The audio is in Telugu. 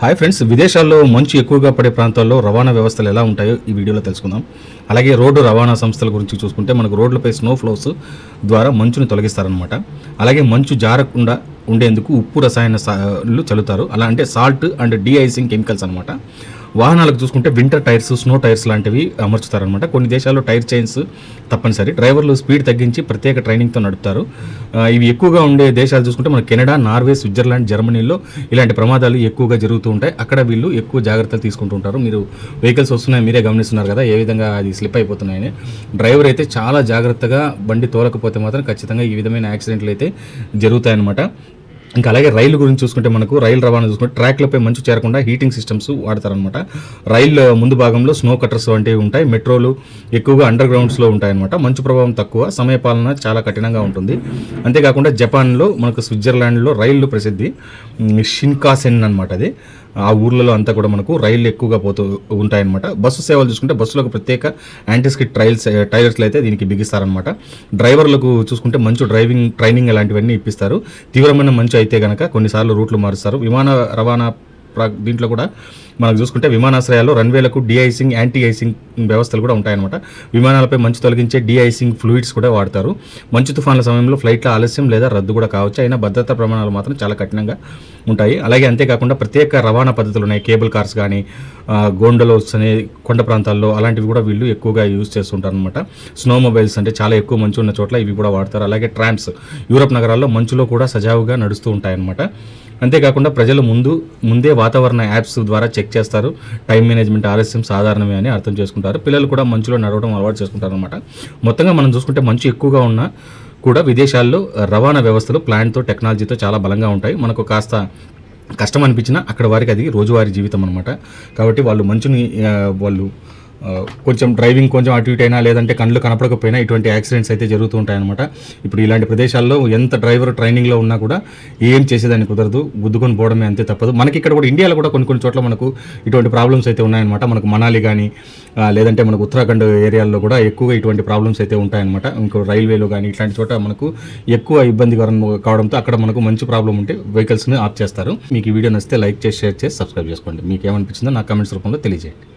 హాయ్ ఫ్రెండ్స్, విదేశాల్లో మంచు ఎక్కువగా పడే ప్రాంతాల్లో రవాణా వ్యవస్థలు ఎలా ఉంటాయో ఈ వీడియోలో తెలుసుకుందాం. అలాగే రోడ్డు రవాణా సంస్థల గురించి చూసుకుంటే మనకు రోడ్లపై స్నో ఫ్లోస్ ద్వారా మంచుని తొలగిస్తారనమాట. అలాగే మంచు జారకుండా ఉండేందుకు ఉప్పు రసాయనాలు చల్లుతారు, అలా అంటే సాల్ట్ అండ్ డీఐసింగ్ కెమికల్స్ అనమాట. వాహనాలకు చూసుకుంటే వింటర్ టైర్స్, స్నో టైర్స్ లాంటివి అమర్చుతారనమాట. కొన్ని దేశాల్లో టైర్ చైన్స్ తప్పనిసరి. డ్రైవర్లు స్పీడ్ తగ్గించి ప్రత్యేక ట్రైనింగ్తో నడుపుతారు. ఇవి ఎక్కువగా ఉండే దేశాలు చూసుకుంటే మన కెనడా, నార్వే, స్విట్జర్లాండ్, జర్మనీలో ఇలాంటి ప్రమాదాలు ఎక్కువగా జరుగుతూ ఉంటాయి. అక్కడ వీళ్ళు ఎక్కువ జాగ్రత్తలు తీసుకుంటూ ఉంటారు. మీరు వెహికల్స్ వస్తున్నాయి, మీరే గమనిస్తున్నారు కదా ఏ విధంగా అది స్లిప్ అయిపోతున్నాయని. డ్రైవర్ అయితే చాలా జాగ్రత్తగా బండి తోలకపోతే మాత్రం ఖచ్చితంగా ఈ విధమైన యాక్సిడెంట్లు అయితే జరుగుతాయన్నమాట. ఇంకా అలాగే రైలు గురించి చూసుకుంటే మనకు రైలు రవాణా చూసుకుంటే ట్రాక్లపై మంచు చేరకుండా హీటింగ్ సిస్టమ్స్ వాడతారనమాట. రైలు ముందు భాగంలో స్నో కట్టర్స్ వంటివి ఉంటాయి. మెట్రోలు ఎక్కువగా అండర్ గ్రౌండ్స్లో ఉంటాయన్నమాట. మంచు ప్రభావం తక్కువ, సమయపాలన చాలా కఠినంగా ఉంటుంది. అంతేకాకుండా జపాన్లో, మనకు స్విట్జర్లాండ్లో రైళ్లు ప్రసిద్ధి. షిన్కాసెన్ అనమాట అది. ఆ ఊర్లలో అంతా కూడా మనకు రైళ్లు ఎక్కువగా పోతూ ఉంటాయన్నమాట. బస్సు సేవలు చూసుకుంటే బస్సులకు ప్రత్యేక యాంటీస్కిడ్ టైర్స్లు అయితే దీనికి బిగిస్తారనమాట. డ్రైవర్లకు చూసుకుంటే మంచు డ్రైవింగ్ ట్రైనింగ్ అలాంటివన్నీ ఇప్పిస్తారు. తీవ్రమైన మంచు అయితే కనుక కొన్నిసార్లు రూట్లు మారుస్తారు. విమాన రవాణా దీంట్లో కూడా మనకు చూసుకుంటే విమానాశ్రయాల్లో రన్వేలకు డీఐసింగ్, యాంటీ ఐసింగ్ వ్యవస్థలు కూడా ఉంటాయన్నమాట. విమానాలపై మంచు తొలగించే డీఐసింగ్ ఫ్లూయిడ్స్ కూడా వాడతారు. మంచు తుఫాన్ల సమయంలో ఫ్లైట్ల ఆలస్యం లేదా రద్దు కూడా కావచ్చు. అయినా భద్రతా ప్రమాణాలు మాత్రం చాలా కఠినంగా ఉంటాయి. అలాగే అంతేకాకుండా ప్రత్యేక రవాణా పద్ధతులు ఉన్నాయి. కేబుల్ కార్స్ కానీ, గోండలోస్ అనే కొండ ప్రాంతాల్లో అలాంటివి కూడా వీళ్ళు ఎక్కువగా యూజ్ చేస్తుంటారు అనమాట. స్నో మొబైల్స్ అంటే చాలా ఎక్కువ మంచు ఉన్న చోట్ల ఇవి కూడా వాడతారు. అలాగే ట్రామ్స్ యూరప్ నగరాల్లో మంచులో కూడా సజావుగా నడుస్తూ ఉంటాయన్నమాట. అంతేకాకుండా ప్రజలు ముందే వాతావరణ యాప్స్ ద్వారా చెక్ చేస్తారు. టైం మేనేజ్మెంట్ ఆలస్యం సాధారణమే అని అర్థం చేసుకుంటారు. పిల్లలు కూడా మంచులో నడవడం అలవాటు చేసుకుంటారు అనమాట. మొత్తంగా మనం చూసుకుంటే మంచు ఎక్కువగా ఉన్న కూడా విదేశాల్లో రవాణా వ్యవస్థలు ప్లాన్తో, టెక్నాలజీతో చాలా బలంగా ఉంటాయి. మనకు కాస్త కష్టం అనిపించినా అక్కడ వారికి అది రోజువారీ జీవితం అనమాట. కాబట్టి వాళ్ళు మంచుని కొంచెం డ్రైవింగ్ కొంచెం అటు ఇటు అయినా, లేదంటే కళ్ళు కనపడకపోయినా ఇటువంటి యాక్సిడెంట్స్ అయితే జరుగుతూ ఉంటాయన్నమాట. ఇప్పుడు ఇలాంటి ప్రదేశాల్లో ఎంత డ్రైవర్ ట్రైనింగ్లో ఉన్నా కూడా ఏం చేసేదాన్ని కుదరదు, గుద్దుకొని పోవడమే అంతే తప్పదు. మనకి ఇక్కడ కూడా ఇండియాలో కూడా కొన్ని చోట్ల మనకు ఇటువంటి ప్రాబ్లమ్స్ అయితే ఉన్నాయన్నమాట. మనకు మనాలి కానీ, లేదంటే మనకు ఉత్తరాఖండ్ ఏరియాల్లో కూడా ఎక్కువగా ఇటువంటి ప్రాబ్లమ్స్ అయితే ఉంటాయన్నమాట. ఇంకో రైల్వేలో కానీ ఇట్లాంటి చోట మనకు ఎక్కువ ఇబ్బందికరం కావడంతో అక్కడ మనకు మంచి ప్రాబ్లం ఉంటే వెహికల్స్ని ఆఫ్ చేస్తారు. మీకు ఈ వీడియో నచ్చితే లైక్ చేసి, షేర్ చేసి, సబ్స్క్రైబ్ చేసుకోండి. మీకు ఏమనిపించిందో నా కామెంట్స్ రూపంలో తెలియజేయండి.